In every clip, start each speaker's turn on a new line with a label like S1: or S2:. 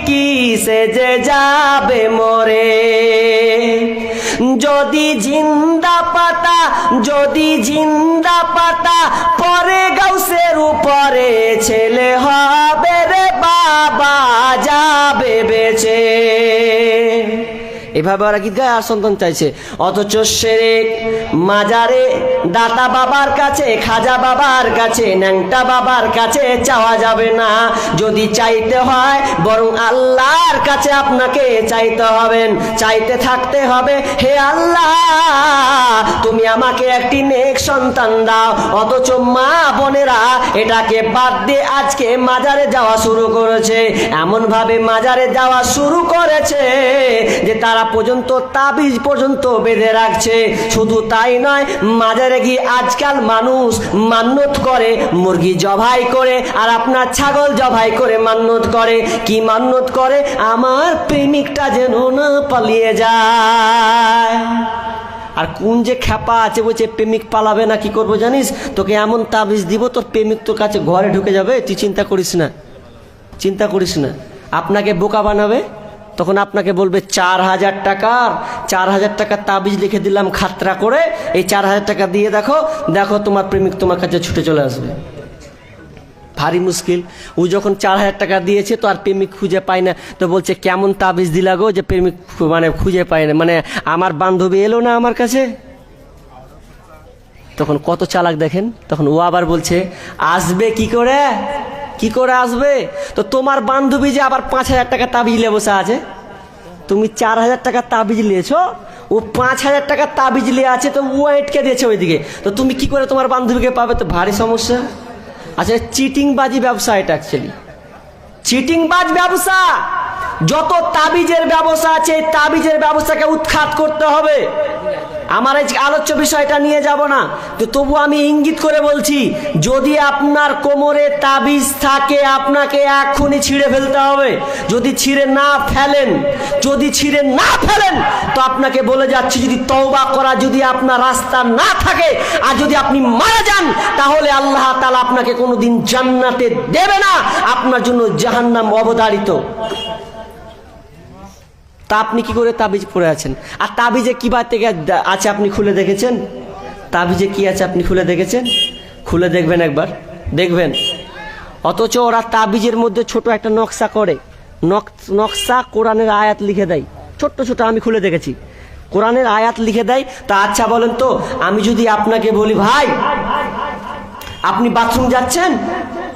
S1: কি সে যে যাবে মরে। যদি জিন্দা পাতা, যদি জিন্দা পাতা পরে গাউসের উপরে, ছেলে হবে রে বাবা যাবে বেঁচে। এভাবে ওরা গীত গায় আর সন্তান চাইছে। অথচ শিরক মাজারে, দাতা বাবার কাছে, খাজা বাবার কাছে, ন্যাংটা বাবার কাছে চাওয়া যাবে না। যদি চাইতে হয় বরং আল্লাহর কাছে আপনাকে চাইতে হবেন, চাইতে থাকতে হবে, হে আল্লাহ তুমি আমাকে একটি নেক সন্তান দাও। অথচ মা বোনেরা এটাকে বাদ দিয়ে আজকে মাজারে যাওয়া শুরু করেছে। এমন ভাবে মাজারে যাওয়া শুরু করেছে যে তারা পর্যন্ত তাবিজ পর্যন্ত বেঁধে রাখছে। শুধু তাই নয়, মাজারে গিয়ে আজকাল মানুষ মান্যত করে, মুরগি জবাই করে আর আপনার ছাগল জবাই করে মান্যত করে। কি মান্যত করে? আমার প্রেমিকটা যেন না পালিয়ে যায়। আর কোন যে খ্যাপা আছে বলছে প্রেমিক পালাবে না, কি করবো জানিস, তোকে এমন তাবিজ দিব তোর প্রেমিক তোর কাছে ঘরে ঢুকে যাবে, তুই চিন্তা করিস না, চিন্তা করিস না। আপনাকে বোকা বানাবে, তখন আপনাকে বলবে 4000 টাকার 4000 টাকার তাবিজ লিখে দিলাম খাতরা করে, এই 4000 টাকা দিয়ে দেখো, দেখো তোমার প্রেমিক তোমার কাছে ছুটে চলে আসবে। ভারী মুশকিল। ও যখন 4000 টাকা দিয়েছে তো আর প্রেমিক খুঁজে পায় না, তো বলছে কেমন তাবিজ দিলা গো যে প্রেমিক মানে খুঁজে পায় না, মানে আমার বান্ধবী এলো না আমার কাছে। তখন কত চালাক দেখেন, তখন ও আবার বলছে আসবে কি করে, কি করে আসবে, তো তোমার বান্ধবী যে আবার 5000 টাকা তাবিজ নিয়ে বসে আছে, তুমি 4000 টাকা তাবিজ নিয়েছো, ও 5000 টাকা তাবিজ নিয়ে আছে, তো ও এটকে দিয়েছে ওইদিকে, তো তুমি কি করে তোমার বান্ধবীকে পাবে, তো ভারী সমস্যা। আচ্ছা, চিটিংবাজি ব্যবসা এটা, অ্যাকচুয়ালি চিটিংবাজ ব্যবসা। যত তাবিজের ব্যবসা আছে এই তাবিজের ব্যবসাকে উৎখাত করতে হবে। আমার এই আলোচ্য বিষয়টা নিয়ে যাব না, তো তবু আমি ইঙ্গিত করে বলছি, যদি আপনার কোমরে তাবিজ থাকে আপনাকে এক্ষুনি ছিঁড়ে ফেলতে হবে। যদি ছিঁড়ে না ফেলেন, যদি ছিঁড়ে না ফেলেন তো আপনাকে বলে যাচ্ছি, যদি তওবা করা যদি আপনার রাস্তা না থাকে আর যদি আপনি মারা যান, তাহলে আল্লাহ তাআলা আপনাকে কোনোদিন জান্নাতে দেবে না, আপনার জন্য জাহান্নাম অবধারিত। তা আপনি কি করে তাবিজ পড়ে আছেন? আর তাবিজে কি বাদ থেকে আছে আপনি খুলে দেখেছেন? তাবিজে কি আছে আপনি খুলে দেখেছেন? খুলে দেখবেন একবার, দেখবেন। অথচ ওরা তাবিজের মধ্যে ছোট একটা নকশা করে, নকশা কোরআনের আয়াত লিখে দেয়, ছোট্ট ছোট, আমি খুলে দেখেছি, কোরআনের আয়াত লিখে দেয়। তা আচ্ছা বলেন তো, আমি যদি আপনাকে বলি ভাই আপনি বাথরুম যাচ্ছেন,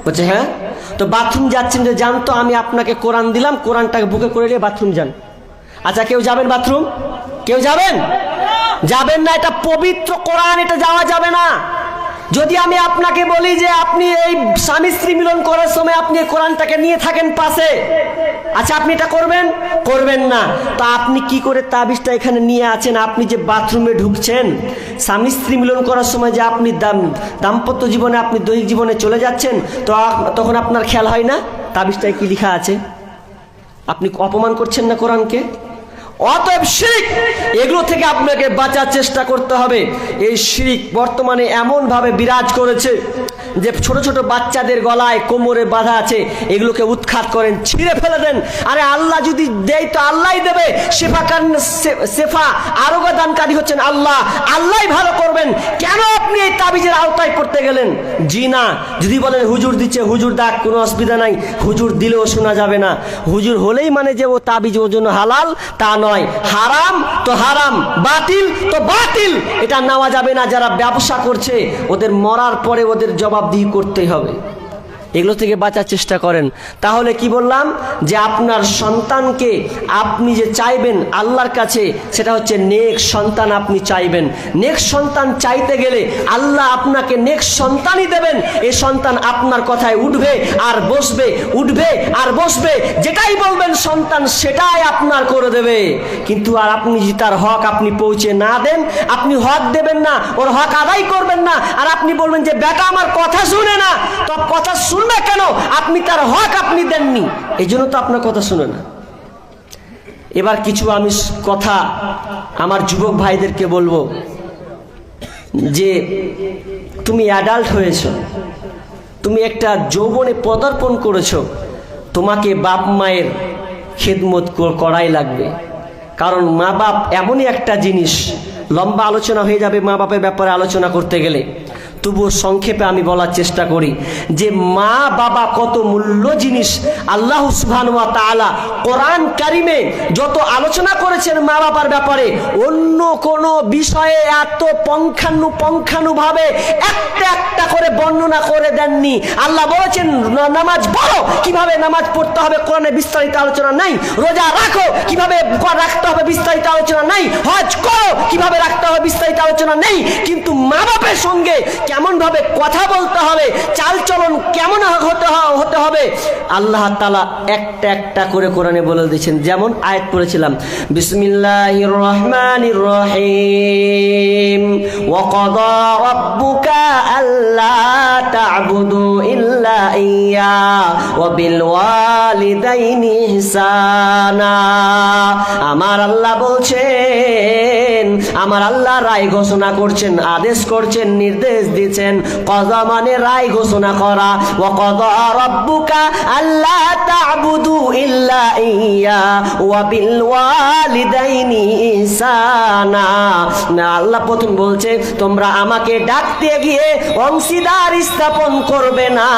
S1: বলছে হ্যাঁ, তো বাথরুম যাচ্ছেন যে জানতো, আমি আপনাকে কোরআন দিলাম, কোরআনটাকে বুকে করে নিয়ে বাথরুম যান। আচ্ছা, কেউ যাবেন বাথরুম? কেউ যাবেন? যাবেন না, এটা পবিত্র কোরআন, এটা যাওয়া যাবে না। যদি আমি আপনাকে বলি যে আপনি এই স্বামী স্ত্রী মিলন করার সময় আপনি কোরআনটাকে নিয়ে থাকেন পাশে, আচ্ছা আপনি এটা করবেন? করবেন না। তো আপনি কি করে তাবিজটা এখানে নিয়ে আছেন? আপনি যে বাথরুমে ঢুকছেন, স্বামী স্ত্রী মিলন করার সময় যে আপনি দাম্পত্য জীবনে আপনি দৈহিক জীবনে চলে যাচ্ছেন, তো তখন আপনার খেয়াল হয় না তাবিজটায় কি লেখা আছে? আপনি অপমান করছেন না কোরআনকে? অতএব শিরক, এগুলো থেকে আপনাকে বাঁচার চেষ্টা করতে হবে। এই শিরক বর্তমানে এমন ভাবে বিরাজ করেছে যে ছোট ছোট বাচ্চাদের গলায় কোমরে বাঁধা আছে, এগুলোকে উৎখাত করেন, ছিঁড়ে ফেলে দেন। আরে আল্লাহ যদি দেয় তো আল্লাহই দেবে, শেফা আরোগ্য দানকারী হচ্ছেন আল্লাহ, আল্লাহই ভালো করবেন। কেন আপনি এই তাবিজের আওতায় পড়তে গেলেন? জি না। যদি বলেন হুজুর দিচ্ছে, হুজুর দাক, কোনো অসুবিধা নাই, হুজুর দিলেও শোনা যাবে না। হুজুর হলেই মানে যে ও তাবিজ ওর জন্য হালাল তা নয়, হারাম তো হারাম, বাতিল তো বাতিল, এটা নেওয়া যাবে না। যারা ব্যবসা করছে ওদের মরার পরে ওদের জবাবদিহি করতেই হবে। এগুলো থেকে বাঁচার চেষ্টা করেন। তাহলে কি বললাম, যে আপনার সন্তানকে আপনি যে চাইবেন আল্লাহর কাছে, সেটা হচ্ছে নেক সন্তান আপনি চাইবেন। নেক সন্তান চাইতে গেলে আল্লাহ আপনাকে নেক সন্তানই দেবেন। এই সন্তান আপনার কথায় উঠবে আর বসবে, উঠবে আর বসবে, যেটাই বলবেন সন্তান সেটাই আপনার করে দেবে। কিন্তু আর আপনি যদি তার হক আপনি পৌঁছে না দেন, আপনি হক দেবেন না, ওর হক আদায় করবেন না, আর আপনি বলবেন যে বেটা আমার কথা শুনে না, তো কথা শুনবে কেন? আপনি তার হক আপনি দেননি, এই জন্য তো আপনার কথা শুনে না। এবার কিছু আমি কথা আমার যুবক ভাইদেরকে বলবো, যে তুমি অ্যাডাল্ট হয়েছ, তুমি একটা যৌবনে পদার্পণ করেছ, তোমাকে বাপ মায়ের খেদমত করাই লাগবে। কারণ মা বাপ এমনই একটা জিনিস, লম্বা আলোচনা হয়ে যাবে মা বাপের ব্যাপারে আলোচনা করতে গেলে, তবুও সংক্ষেপে আমি বলার চেষ্টা করি যে মা বাবা কত মূল্য জিনিস। আল্লাহ সুবহানাহু ওয়া তাআলা কোরআন কারিমে যত আলোচনা করেছেন মা বাবার ব্যাপারে, অন্য কোন বিষয়ে এত পঙ্খানুভাবে একটা একটা করে বর্ণনা করে দেননি। আল্লাহ বলেছেন নামাজ পড়ো, কিভাবে নামাজ পড়তে হবে কোরআনে বিস্তারিত আলোচনা নাই। রোজা রাখো, কিভাবে রাখতে হবে বিস্তারিত আলোচনা নাই। হজ করো, কিভাবে রাখতে হবে বিস্তারিত আলোচনা নেই। কিন্তু মা বাপের সঙ্গে কেমন ভাবে কথা বলতে হবে, চালচলন কেমন হতে হবে, আল্লাহ তাআলা একটা একটা করে কোরআনে বলে দিয়েছেন। যেমন আয়াত পড়েছিলাম, বিসমিল্লাহির রহমানির রহিম, ওয়া ক্বাদা রাব্বুকা আল্লা তা'বুদু ইল্লা ইয়্যা ওয়া বিল ওয়ালিদাইনি ইহসানা। আমার আল্লাহ বলছেন, আমার আল্লাহ রায় ঘোষণা করছেন, আদেশ করছেন, নির্দেশ দিয়েছেন। কযা মানে রায় ঘোষণা করা। ওয়া ক্বাদা রাব্বুকা আল্লা তা'বুদু ইল্লা ইয়্যা ওয়া বিল ওয়ালিদাইনি ইহসানা। আল্লাহ প্রথম বলছে তোমরা আমাকে ডাকতে গিয়ে অংশীদার স্থাপন করবে না,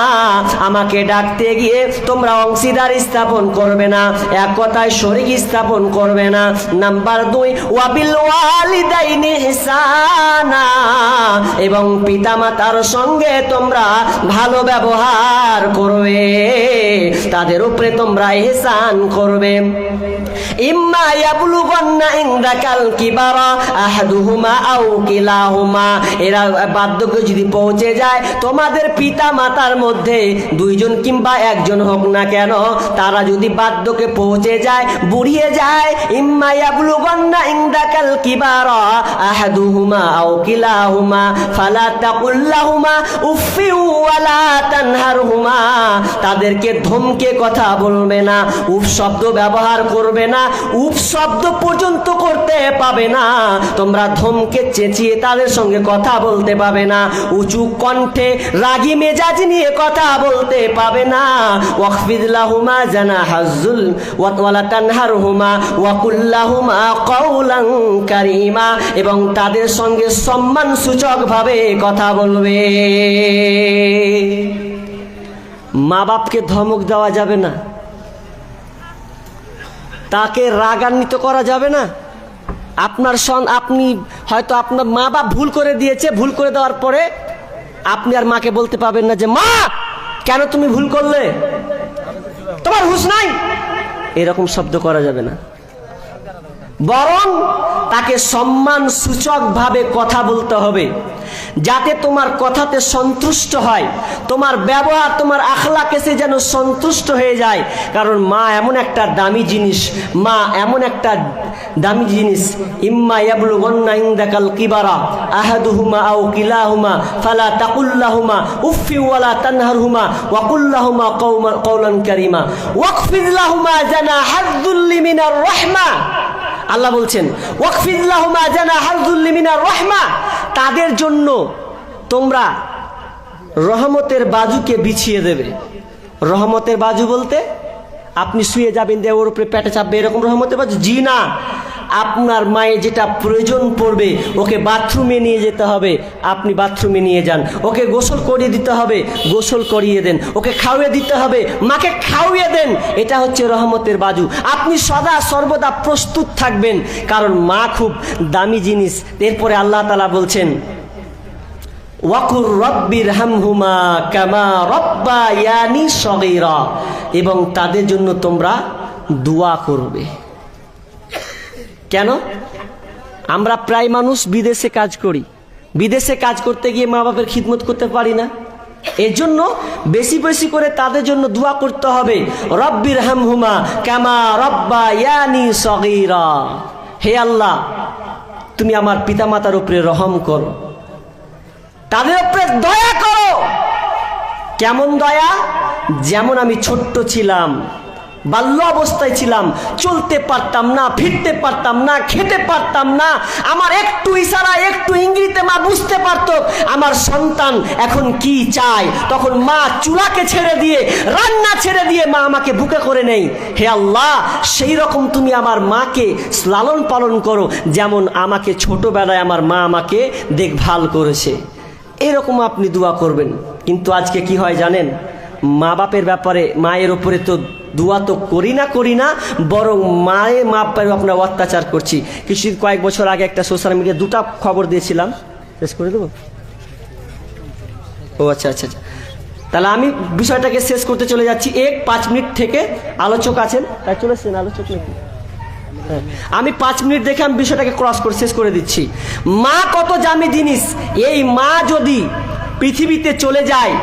S1: আমাকে ডাকতে গিয়ে তোমরা অংশীদার স্থাপন করবে না, এক কথায় শরীক স্থাপন করবে না। নাম্বার 2, ওয়া বিল ওয়ালিদাইনি ইহসানা, এবং পিতামাতার সঙ্গে তোমরা ভালো ব্যবহার করবে, তাদের উপরে তোমরা ইহসান করবে। ইম্মা ইয়াবলুগান্না ইনদাকাল কিবারা আহাদুহুমা আও কিলাহুমা, এরা বার্ধক্য যদি পৌঁছে যায়, তোমাদের পিতা মাতার মধ্যে দুইজন কিংবা একজন হোক না কেন, তারা যদি বার্ধক্যে পৌঁছে যায়, বুড়িয়ে যায়, ইম্মা ইয়াবলুগান্না ইনদাকাল কিবারা আহাদুহুমা আও কিলাহুমা ফালা তাকুল লাহুমা উফফি ওয়ালা তানহারহুমা, তাদেরকে ধমকে কথা বলবে না, উফ শব্দ ব্যবহার করবে না, উফ শব্দ পর্যন্ত করতে পাবে না, তোমরা ধমকে চেঁচিয়ে তাদের সঙ্গে কথা বলতে পাবে না, উঁচু কণ্ঠে রাগী মেজাজ নিয়ে কথা বলতে পাবে না। ওয়াখফিদ লাহুমা জানাহাজ্জুল ওয়ালা তানহারহুমা ওয়া কুল লাহুমা কাওলান কারীমা, এবং তাদের সঙ্গে সম্মান সূচক ভাবে কথা বলবে। মা বাপকে ধমক দেওয়া যাবে না, তাকে রাগান্বিত করা যাবে না। আপনি হয়তো আপনার মা বাপ ভুল করে দিয়েছে, ভুল করে দেওয়ার পরে আপনি আর মাকে বলতে পারবেন না যে মা কেন তুমি ভুল করলে, তোমার হুঁশ নাই, এরকম শব্দ করা যাবে না। বরং তাকে সম্মান সূচক ভাবে কথা বলতে হবে, যাতে তোমার কথাতে সন্তুষ্ট হয়, তোমার ব্যবহার, তোমার আখলাক এসে যেন সন্তুষ্ট হয়ে যায়। কারণ মা এমন একটা দামি জিনিস, মা এমন একটা দামি জিনিস। ইম্মা ইয়াবলুগান্না ইনদাকাল কিবারা আহাদুহুমা আও কিলাহুমা ফালা তাকুল লাহুমা উফফি ওয়ালা তানহারহুমা ওয়া কুল লাহুমা কাওলান কারীমা ওয়াখফিদ লাহুমা জানাহাযুল্লি মিনার রাহমা। আল্লাহ বলছেন ওয়াকফিদ লাহুমা জানাহাযুল্লি মিনার রাহমা, তাদের জন্য তোমরা রহমতের বাজুকে বিছিয়ে দেবে। রহমতের বাজু বলতে আপনি শুয়ে যাবেন দিয়ে ওর উপরে পেটে চাপবে, এরকম রহমতের বাজু? জি না। আপনার মায়ের যেটা প্রয়োজন পড়বে, ওকে বাথরুমে নিয়ে যেতে হবে, আপনি বাথরুমে নিয়ে যান। ওকে গোসল করিয়ে দিতে হবে, গোসল করিয়ে দেন। ওকে খাওয়িয়ে দিতে হবে, মাকে খাওয়িয়ে দেন। এটা হচ্ছে রহমতের বাজু। আপনি সদা সর্বদা প্রস্তুত থাকবেন, কারণ মা খুব দামি জিনিস। এরপরে আল্লাহ তাআলা বলছেন ওয়াকুর রব্বির হামহুমা কামা রব্বায়ানি সগীরা, এবং তাদের জন্য তোমরা দোয়া করবে। কেন? আমরা প্রায় মানুষ বিদেশে কাজ করি, বিদেশে কাজ করতে গিয়ে মা বাপের খিদমত করতে পারি না। এর জন্য বেশি বেশি করে তাদের জন্য দোয়া করতে হবে, রব্বির হামহুমা কামা রব্বায়ানি সগীরা। হে আল্লাহ, তুমি আমার পিতামাতার উপরে রহম করো, তাদের উপরে দয়া করো। কেমন দয়া? যেমন আমি ছোট্ট ছিলাম বাল্য অবস্থায় ছিলাম, চলতে পারতাম না, ফিরতে পারতাম না, খেতে পারতাম না। আমার একটু ইশারা, একটু ইঙ্গিতে মা বুঝতে পারতো আমার সন্তান এখন কি চায়। তখন মা চুলাকে ছেড়ে দিয়ে, রান্না ছেড়ে দিয়ে মা আমাকে বুকে করে নেই। হে আল্লাহ, সেই রকম তুমি আমার মাকে লালন পালন করো যেমন আমাকে ছোটবেলায় আমার মা আমাকে দেখভাল করেছে। এরকম আপনি দোয়া করবেন। কিন্তু আজকে কি হয় জানেন, মা বাপের ব্যাপারে, মায়ের ওপরে তো দোয়া তো করি না, বরং মায়ের বাপের আপনার অত্যাচার করছি। কয়েক বছর আগে একটা সোশ্যাল মিডিয়া দুটা খবর দিয়েছিলাম, শেষ করে দেবো? ও আচ্ছা, তাহলে আমি বিষয়টাকে শেষ করতে চলে যাচ্ছি। 5 মিনিট থেকে আলোচক আছেন, তাই চলে এসছেন আলোচক নাকি? আমি 5 মিনিট দেখে আমি বিষয়টাকে ক্রস করে শেষ করে দিচ্ছি। মা কত দামি জিনিস। এই মা যদি পৃথিবীতে চলে যায়,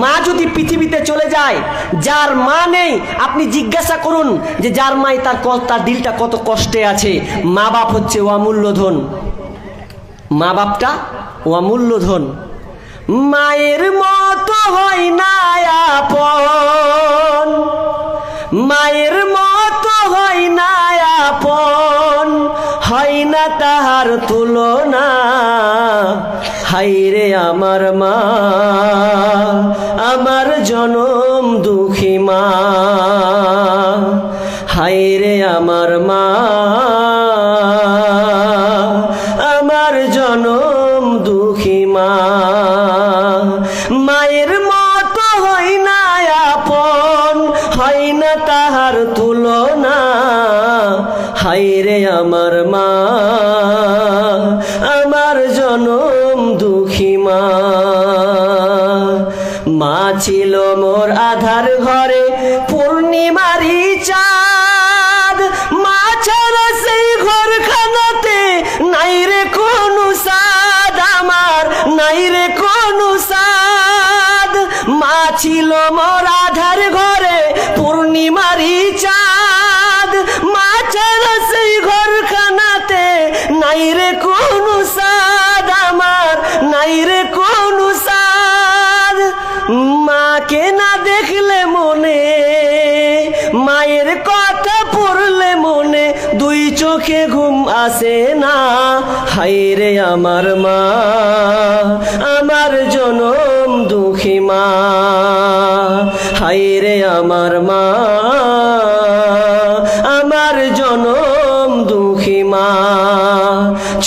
S1: মা যদি পৃথিবীতে চলে যায়, যার মা নেই আপনি জিজ্ঞাসা করুন যে যার মাই তার দিলটা কত কষ্টে আছে। মা বাপ হচ্ছে অমূল্য ধন, মা বাপটা অমূল্য ধন। মায়ের মতো হয় না আপন, মায়ের মতো হয় না আপন, হয় না তাহার তুলনা। হায়রে আমার মা, আমার জনম দুঃখী মা। হায়রে আমার মা, আমার জনম দুঃখী মা। মায়ের মতো হয় না আপন, হয় না তাহার তুলনা। হায়রে আমার মা, আমার জনম দুঃখী মা। মা ছিল মোর আধার ঘরে পূর্ণিমারি চাঁদ। মা ছাড়া সেই ঘরখানাতে নাই রে কোনো সাদ, আমার নাই রে কোনো সাদ। মা ছিল মোর আধার ঘরে পূর্ণিমারি চাঁদ। মা ছাড়া সেই ঘরখানাতে নাই রে কোনো সাদ, আমার নাই রে কোনো সাদ। মাকে না দেখলে মনে, মায়ের কথা পড়লে মনে, দুই চোখে ঘুম আসে না। হায়রে আমার মা, আমার জনম দুঃখী মা। হায়রে আমার মা, আমার জনম দুঃখী মা।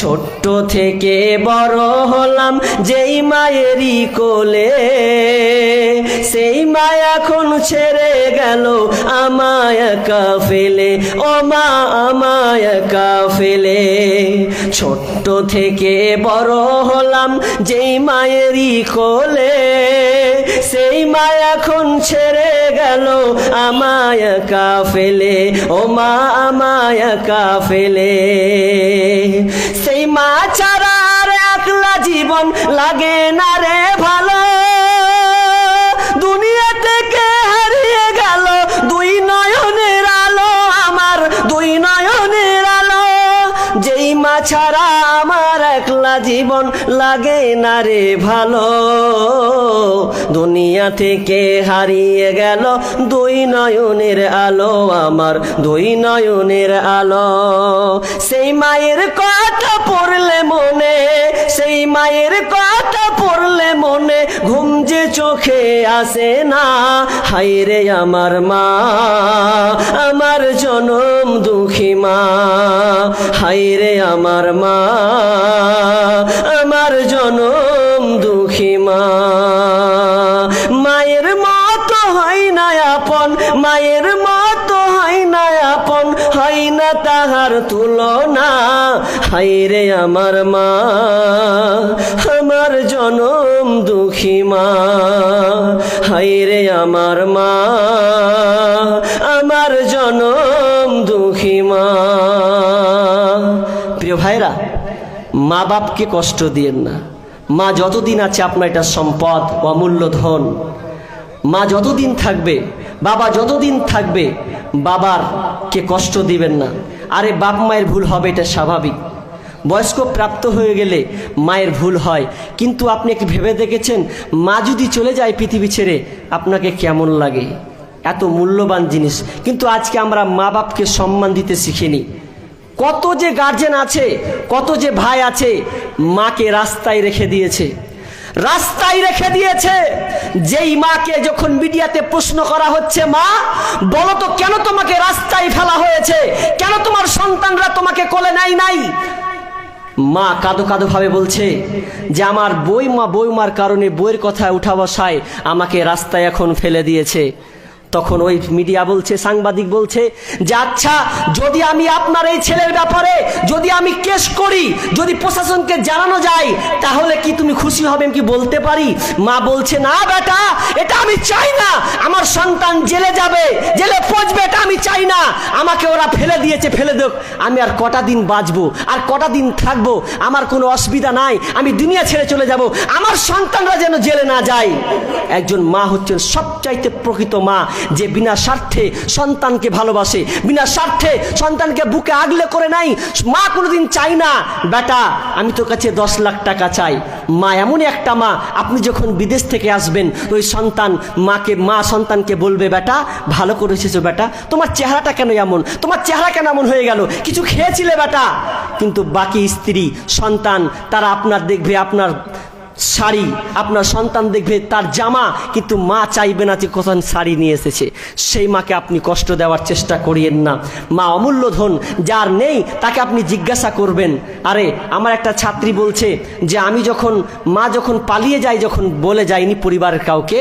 S1: ছোট্ট থেকে বড় হলাম যেই মায়েরই কোলে, সেই মা এখন ছেড়ে গেল আমায় একা ফেলে। ও মা আমায় একা ফেলে। ছোট্ট থেকে বড় হলাম যেই মায়েরই কোলে, সেই মা এখন ছেড়ে গেল আমায় একা ফেলে। ও মা আমায় একা ফেলে। সেই মা ছাড়া আর একলা জীবন লাগে না রে ভালো। দুনিয়া থেকে হারিয়ে গেল দুই নয়নের আলো, আমার দুই নয়নের আলো। যেই মা ছাড়া আমার একলা জীবন লাগে না রে ভালো। দুনিয়া থেকে হারিয়ে গেল দুই নয়নের আলো, আমার দুই নয়নের আলো। সেই মায়ের কথা পড়লে মনে, সেই মায়ের কথা পড়লে মনে, ঘুম যে চোখে আসে না। হায়রে আমার মা, আমার জনম দুঃখী মা। হায়রে আমার মা, আমার জনম দুঃখী মা। মায়ের মতো হয় না আপন, মায়ের মতো হয় না আপন, হয় না তাহার তুলনা। হায়রে আমার মা, আমার জনম দুঃখী মা। হায়রে আমার মা, আমার জনম দুঃখী মা। প্রিয় ভাইরা, মা বাপকে কষ্ট দিয়েন না। মা যতদিন আছে আপনার এটা সম্পদ, অমূল্য ধন। মা যতদিন থাকবে, বাবা যতদিন থাকবে, বাবার কে কষ্ট দিবেন না। আরে বাপ মায়ের ভুল হবে, এটা স্বাভাবিক। বয়স্ক প্রাপ্ত হয়ে গেলে মায়ের ভুল হয়, কিন্তু আপনি কি ভেবে দেখেছেন মা যদি চলে যায় পৃথিবী ছেড়ে আপনাকে কেমন লাগে? এত মূল্যবান জিনিস, কিন্তু আজকে আমরা মা বাপকে সম্মান দিতে শিখিনি। কত যে গার্জেন আছে, কত যে ভাই আছে, মাকে রাস্তায় রেখে দিয়েছে, রাস্তায় রেখে দিয়েছে। যেই মাকে যখন মিডিয়াতে প্রশ্ন করা হচ্ছে, মা বলো তো কেন তোমাকে রাস্তায় ফেলা হয়েছে, কেন তোমার সন্তানরা তোমাকে কোলে নেয় নাই, মা কাঁদো কাঁদো ভাবে বলছে যে আমার বইমার কারণে, বইয়ের কথা উঠা বসায় আমাকে রাস্তায় এখন ফেলে দিয়েছে। তখন ওই মিডিয়া বলছে, সাংবাদিক বলছে যে আচ্ছা, যদি আমি আপনার এই ছেলের ব্যাপারে যদি আমি কেস করি, যদি প্রশাসনকে জানানো যায়, তাহলে কি তুমি খুশি হবে কি বলতে পারি? মা বলছে, না বেটা, এটা আমি চাই না, আমার সন্তান জেলে যাবে, জেলে পচবে, এটা আমি চাই না। আমাকে ওরা ফেলে দিয়েছে, ফেলে দেখ, আমি আর কটা দিন বাঁচবো, আর কটা দিন থাকবো, আমার কোনো অসুবিধা নাই, আমি দুনিয়া ছেড়ে চলে যাব, আমার সন্তানরা যেন জেলে না যায়। একজন মা হচ্ছেন সবচাইতে প্রকৃত মা, যে বিনা স্বার্থে সন্তানকে ভালোবাসে, বিনা স্বার্থে সন্তানকে বুকে আগলে করে নাই। মা কোনোদিন চাই না বেটা আমি তোর কাছে 10 লাখ টাকা চাই। মা এমনই একটা মা, আপনি যখন বিদেশ থেকে আসবেন, ওই সন্তান মা সন্তানকে বলবে, বেটা ভালো করে এসেছো, বেটা তোমার চেহারাটা কেন এমন, তোমার চেহারা কেন এমন হয়ে গেল, কিছু খেয়েছিলে বেটা? কিন্তু বাকি স্ত্রী সন্তান তারা আপনার দেখবে আপনার শাড়ি, আপনার সন্তান দেখবে তার জামা, কিন্তু মা চাইবে না যে কোথাও শাড়ি নিয়ে এসেছে। সেই মাকে আপনি কষ্ট দেওয়ার চেষ্টা করিয়েন না। মা অমূল্য ধন, যার নেই তাকে আপনি জিজ্ঞাসা করবেন। আরে আমার একটা ছাত্রী বলছে যে আমি মা যখন পালিয়ে যায়, যখন বলে যায়নি পরিবারের কাউকে,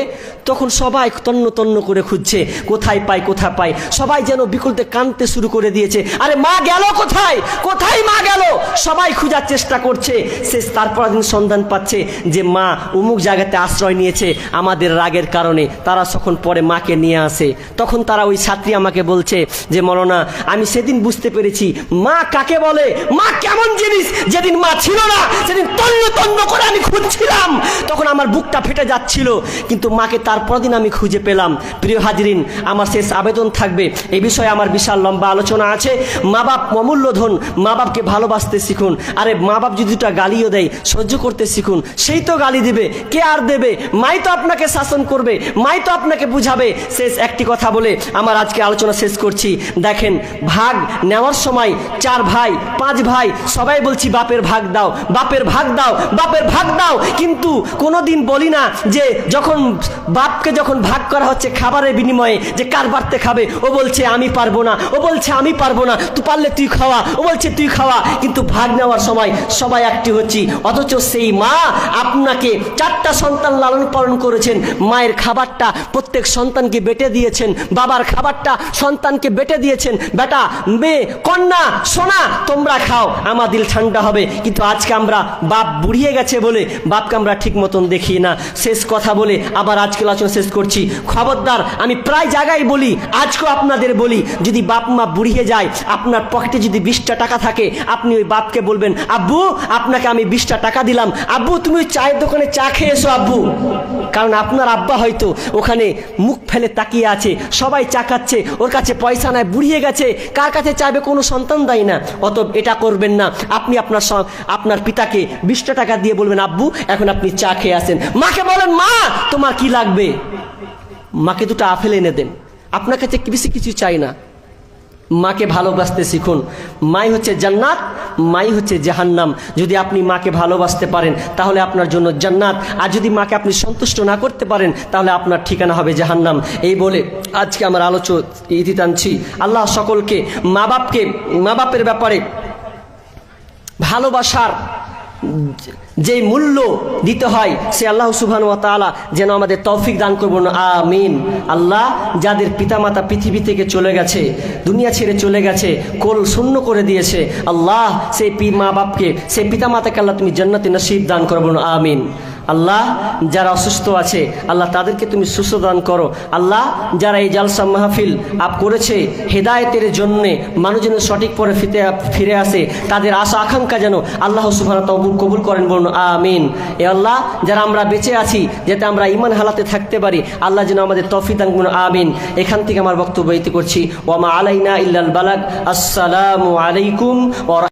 S1: তখন সবাই তন্ন তন্ন করে খুঁজছে, কোথায় পাই, সবাই যেন বিকলতে কাঁদতে শুরু করে দিয়েছে। আরে মা গেল কোথায়, কোথায় মা গেল, সবাই খোঁজার চেষ্টা করছে। শেষ তারপর দিন সন্ধান পাচ্ছে যে মা অমুক জায়গাতে আশ্রয় নিয়েছে, আমাদের রাগের কারণে তারা তখন পরে মাকে নিয়ে আসে। তখন তারা, ওই ছাত্রী আমাকে বলছে যে মৌলানা, আমি সেদিন বুঝতে পেরেছি মা কাকে বলে, মা কেমন জিনিস। যেদিন মা ছিল না, সেদিন তন্ন তন্ন করে আমি খুঁজছিলাম, তখন আমার বুকটা ফেটে যাচ্ছিল, কিন্তু মাকে তারপর দিন আমি খুঁজে পেলাম। প্রিয় হাজিরিন, আমার শেষ আবেদন থাকবে, এই বিষয়ে আমার বিশাল লম্বা আলোচনা আছে। মা বাপ অমূল্য ধন, মা বাপকে ভালোবাসতে শিখুন। আরে মা বাপ যদি দুটা গালিও দেয়, সহ্য করতে শিখুন। সেই তো গালি দিবে, কে আর দেবে? মাই তো আপনাকে শাসন করবে, মাই তো আপনাকে বুঝাবে। শেষ একটি কথা বলে আমার আজকে আলোচনা শেষ করছি। দেখেন, ভাগ নেওয়ার সময় 4 ভাই 5 ভাই সবাই বলছি বাপের ভাগ দাও, বাপের ভাগ দাও, বাপের ভাগ দাও, কিন্তু কোনোদিন বলি না যে যখন বাপকে যখন ভাগ করা হচ্ছে খাবারের বিনিময়ে, যে কার বাড়তে খাবে, ও বলছে আমি পারবো না, ও বলছে আমি পারবো না, তুই পারলে তুই খাওয়া, ও বলছে তুই খাওয়া, কিন্তু ভাগ নেওয়ার সময় সবাই একটি হচ্ছি। অথচ সেই মা আপনাকে 4টা সন্তান লালন পালন করেছেন, মায়ের খাবারটা প্রত্যেক সন্তানকে বেটে দিয়েছেন, বাবার খাবারটা সন্তানকে বেটে দিয়েছেন। বেটা, মেয়ে, কন্যা, সোনা, তোমরা খাও, আমার দিল ঠান্ডা হবে। কিন্তু আজকে আমরা বাপ বুড়িয়ে গেছে বলে বাপকে আমরা ঠিক মতন দেখি না। শেষ কথা বলে আবার আজকে আলোচনা শেষ করছি। খবরদার, আমি প্রায় জায়গায় বলি, আজকেও আপনাদের বলি, যদি বাপ মা বুড়িয়ে যায়, আপনার পকেটে যদি 20টা টাকা থাকে, আপনি ওই বাপকে বলবেন, আব্বু আপনাকে আমি 20টা টাকা দিলাম, আব্বু তুমি ওই চায়ের দোকানে চা খেয়ে এসো আব্বু। কারণ আপনার আব্বা হয়তো ওখানে মুখ ফেলে তাকিয়ে আছে, সবাই চা খাচ্ছে, ওর কাছে পয়সা নাই, বুড়িয়ে গেছে, কার কাছে চাইবে? কোনো সন্তান দেয় না। অতএব এটা করবেন না। আপনি আপনার পিতাকে 20টা টাকা দিয়ে বলবেন, আব্বু এখন আপনি চা খেয়ে আসেন। মাকে বলেন, মা তোমার কি লাগবে, মাকে 2টা আপেল এনে দেন, আপনার কাছে বেশি কিছু চাই না। মাকে ভালোবাসতে শিখুন। মাই হচ্ছে জান্নাত, মাই হচ্ছে জাহান্নাম। যদি আপনি মাকে ভালোবাসতে পারেন তাহলে আপনার জন্য জান্নাত, আর যদি মাকে আপনি সন্তুষ্ট না করতে পারেন তাহলে আপনার ঠিকানা হবে জাহান্নাম। এই বলে আজকে আমার আলোচনা ইতি টানছি। আল্লাহ সকলকে মা বাপের ব্যাপারে ভালোবাসার যে মূল্য দিতে হয়, সে আল্লাহ সুবহানাহু ওয়া তাআলা যেন আমাদের তৌফিক দান করবেন, আমিন। আল্লাহ, যাদের পিতামাতা পৃথিবী থেকে চলে গেছে, দুনিয়া ছেড়ে চলে গেছে, কোল শূন্য করে দিয়েছে, আল্লাহ সেই মা বাপকে, সেই পিতামাতাকে আল্লাহ তুমি জান্নাতে নসিব দান করবেন, আমিন। আল্লাহ, যারা অসুস্থ আছে আল্লাহ তাদেরকে তুমি সুস্থ দান করো। আল্লাহ, যারা এই জালসা মাহফিল করেছে হেদায়েতের জন্যে, মানুষ যেন সঠিক পরে ফিরে আসে, তাদের আশা আকাঙ্ক্ষা যেন আল্লাহ সুবহানাহু ওয়া তাআলা কবুল করেন, বলুন আমিন। এ আল্লাহ, যারা আমরা বেঁচে আছি যাতে আমরা ঈমান হালাতে থাকতে পারি, আল্লাহ যেন আমাদের তৌফিক দান করুন, আমিন। এখান থেকে আমার বক্তব্য ইতি করছি। ওয়া মা আলাইনা ইল্লাল বালাগ। আসসালামু আলাইকুম ওয়া